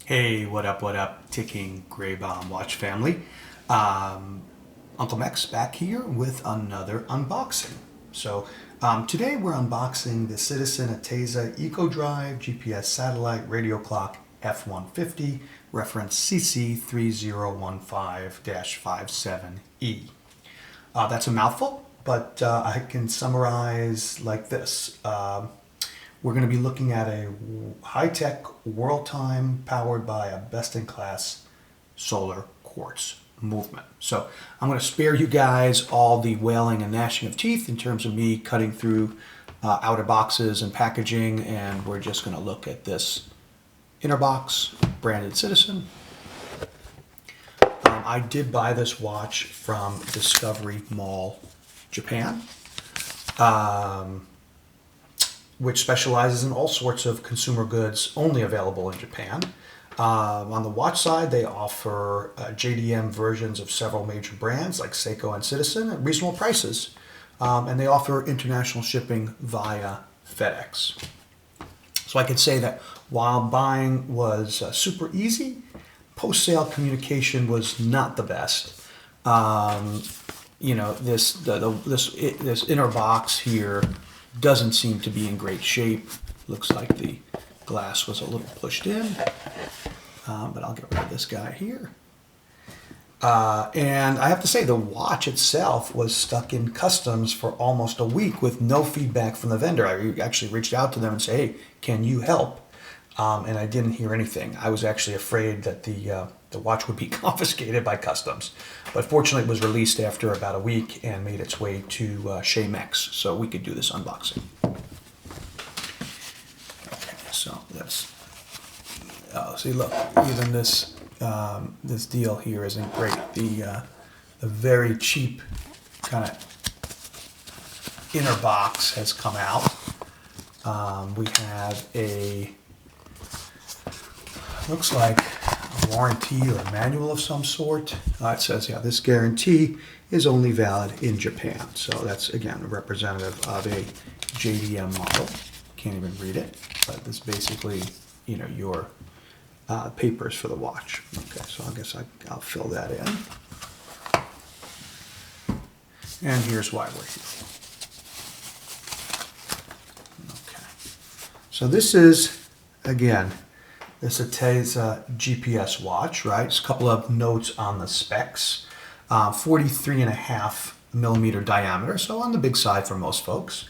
Hey, what up, ticking gray bomb watch family. Uncle Mex back here with another unboxing. So today we're unboxing the Citizen Attesa EcoDrive GPS satellite radio clock F150, reference CC3015-57e. That's a mouthful, but I can summarize like this. We're going to be looking at a high-tech world time powered by a best-in-class solar quartz movement. So I'm going to spare you guys all the wailing and gnashing of teeth in terms of me cutting through outer boxes and packaging, and we're just going to look at this inner box, branded Citizen. I did buy this watch from Discovery Mall, Japan. Which specializes in all sorts of consumer goods only available in Japan. On the watch side, they offer JDM versions of several major brands like Seiko and Citizen at reasonable prices. And they offer international shipping via FedEx. So I could say that while buying was super easy, post-sale communication was not the best. You know, this inner box here doesn't seem to be in great shape. Looks like the glass was a little pushed in, but I'll get rid of this guy here. And I have to say, the watch itself was stuck in customs for almost a week with no feedback from the vendor. I actually reached out to them and said, hey, can you help? And I didn't hear anything. I was actually afraid that the watch would be confiscated by customs. But fortunately, it was released after about a week and made its way to Chez Mex, so we could do this unboxing. Okay, so that's... Oh, see, look, even this this deal here isn't great. The very cheap kind of inner box has come out. We have a... looks like a warranty or a manual of some sort. It says, yeah, this guarantee is only valid in Japan. So that's, again, a representative of a JDM model. Can't even read it, but this basically, you know, your papers for the watch. Okay, so I guess I'll fill that in. And here's why we're here. Okay, so this is, again, this Attesa GPS watch, right? Just a couple of notes on the specs. 43.5 millimeter diameter, so on the big side for most folks.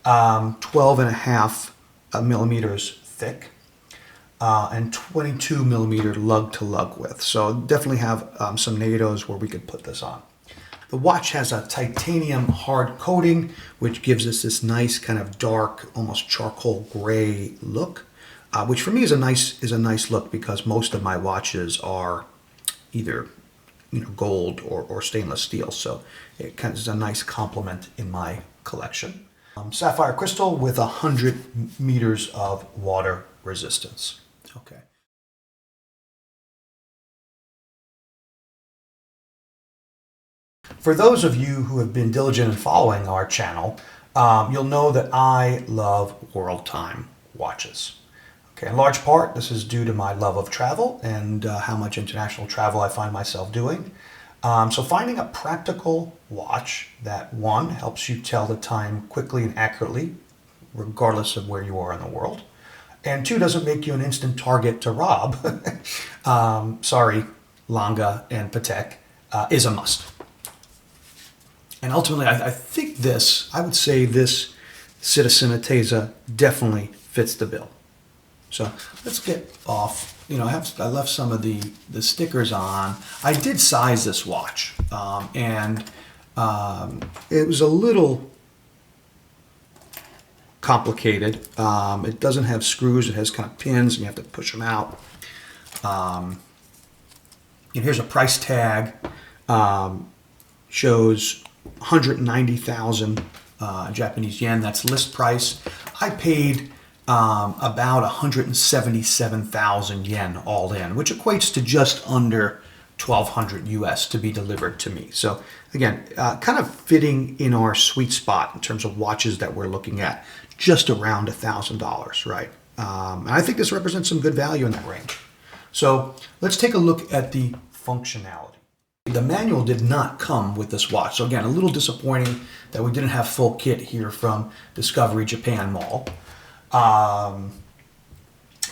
12.5 millimeters thick, and 22 millimeter lug-to-lug width. So definitely have some NATOs where we could put this on. The watch has a titanium hard coating, which gives us this nice kind of dark, almost charcoal gray look. Which for me is a nice look, because most of my watches are either, you know, gold or stainless steel, so it kind of is a nice complement in my collection. Sapphire crystal with 100 meters of water resistance. Okay. For those of you who have been diligent in following our channel, you'll know that I love world time watches. Okay, in large part, this is due to my love of travel and how much international travel I find myself doing. So finding a practical watch that, one, helps you tell the time quickly and accurately, regardless of where you are in the world, and two, doesn't make you an instant target to rob, sorry, Lange and Patek, is a must. And ultimately, I think this, I would say this Citizen Attesa definitely fits the bill. So let's get off. You know, I left some of the stickers on. I did size this watch, and it was a little complicated. It doesn't have screws. It has kind of pins, and you have to push them out. And here's a price tag. Shows 190,000 Japanese yen. That's list price. I paid about 177,000 yen all in, which equates to just under 1,200 US to be delivered to me. So again, kind of fitting in our sweet spot in terms of watches that we're looking at, just around $1,000, right? And I think this represents some good value in that range. So let's take a look at the functionality. The manual did not come with this watch. So again, a little disappointing that we didn't have full kit here from Discovery Japan Mall.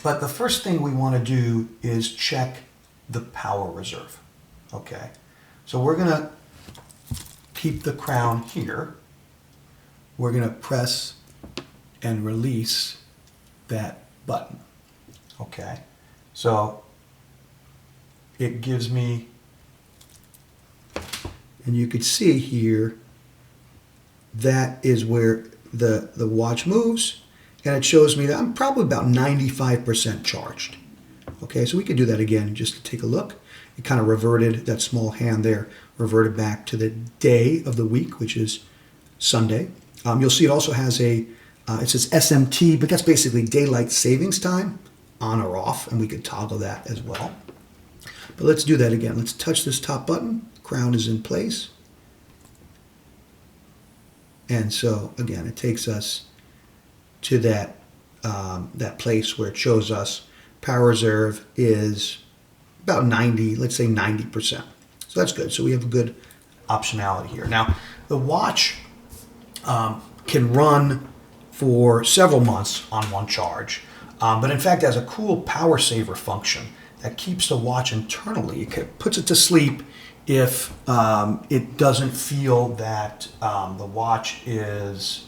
But the first thing we want to do is check the power reserve. Okay, so we're going to keep the crown here. We're going to press and release that button. Okay, so it gives me, and you could see here, that is where the watch moves, and it shows me that I'm probably about 95% charged. Okay, so we could do that again just to take a look. It kind of reverted, that small hand there, reverted back to the day of the week, which is Sunday. You'll see it also has it says SMT, but that's basically daylight savings time, on or off, and we could toggle that as well. But let's do that again. Let's touch this top button. Crown is in place. And so, again, it takes us to that, that place where it shows us power reserve is about 90, let's say 90%. So that's good. So we have a good optionality here. Now, the watch can run for several months on one charge, but in fact, it has a cool power saver function that keeps the watch internally. It puts it to sleep if it doesn't feel that the watch is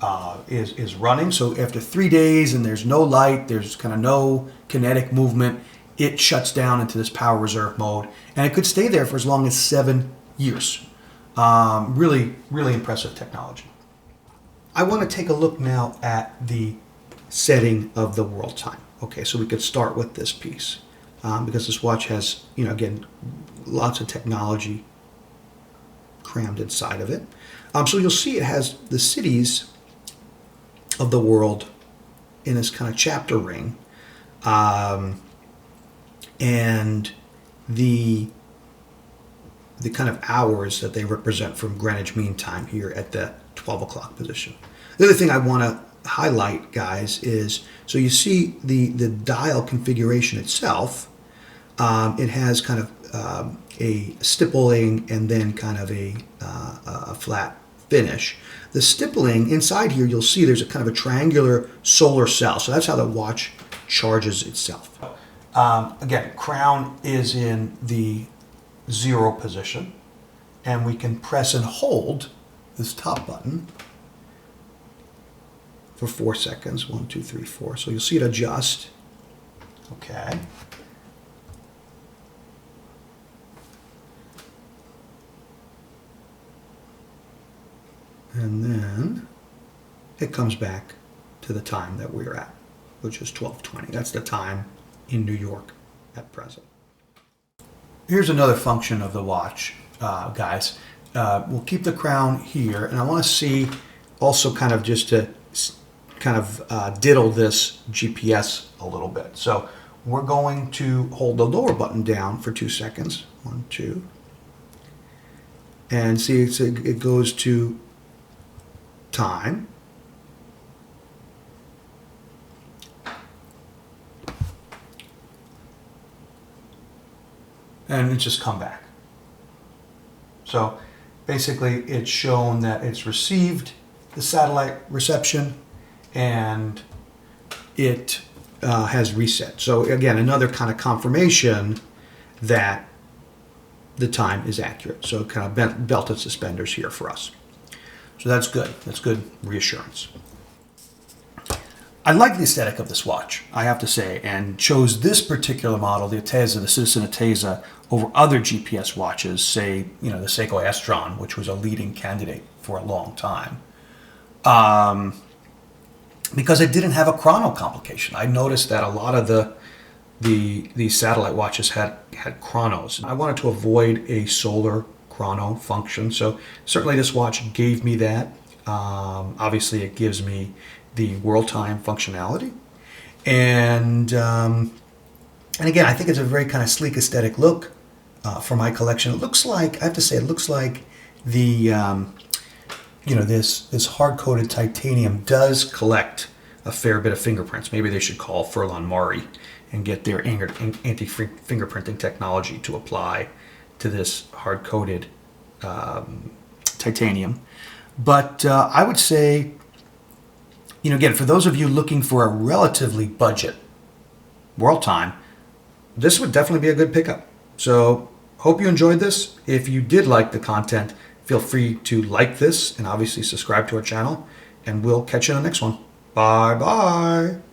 running. So after 3 days and there's no light, there's kind of no kinetic movement, it shuts down into this power reserve mode, and it could stay there for as long as 7 years. Really, really impressive technology. I want to take a look now at the setting of the world time. Okay, so we could start with this piece because this watch has, again, lots of technology crammed inside of it. So you'll see it has the cities of the world in this kind of chapter ring, and the kind of hours that they represent from Greenwich Mean Time here at the 12 o'clock position. The other thing I want to highlight, guys, is so you see the dial configuration itself. It has kind of a stippling and then kind of a flat finish. The stippling inside here, you'll see there's a kind of a triangular solar cell. So that's how the watch charges itself. Again, crown is in the 0 position, and we can press and hold this top button for 4 seconds. 1, 2, 3, 4. So you'll see it adjust. Okay. And then it comes back to the time that we're at, which is 12:20. That's the time in New York at present. Here's another function of the watch, guys. We'll keep the crown here, and I want to see also kind of just to kind of diddle this GPS a little bit. So we're going to hold the lower button down for 2 seconds. 1, 2. And see, it goes to time. And it's just come back. So basically it's shown that it's received the satellite reception and it has reset. So again, another kind of confirmation that the time is accurate. So kind of belt and suspenders here for us. So that's good. That's good reassurance. I like the aesthetic of this watch, I have to say, and chose this particular model, the Attesa, the Citizen Attesa, over other GPS watches, say, the Seiko Astron, which was a leading candidate for a long time, because it didn't have a chrono complication. I noticed that a lot of the satellite watches had chronos. I wanted to avoid a solar chrono function, so certainly this watch gave me that. Obviously, it gives me the world time functionality, and again, I think it's a very kind of sleek aesthetic look for my collection. It looks like, I have to say, it looks like the this hard-coated titanium does collect a fair bit of fingerprints. Maybe they should call Furlan Murray and get their anti-fingerprinting technology to apply to this hard-coated titanium. But I would say, again, for those of you looking for a relatively budget world time, this would definitely be a good pickup. So hope you enjoyed this. If you did like the content, feel free to like this and obviously subscribe to our channel, and we'll catch you in the next one. Bye bye.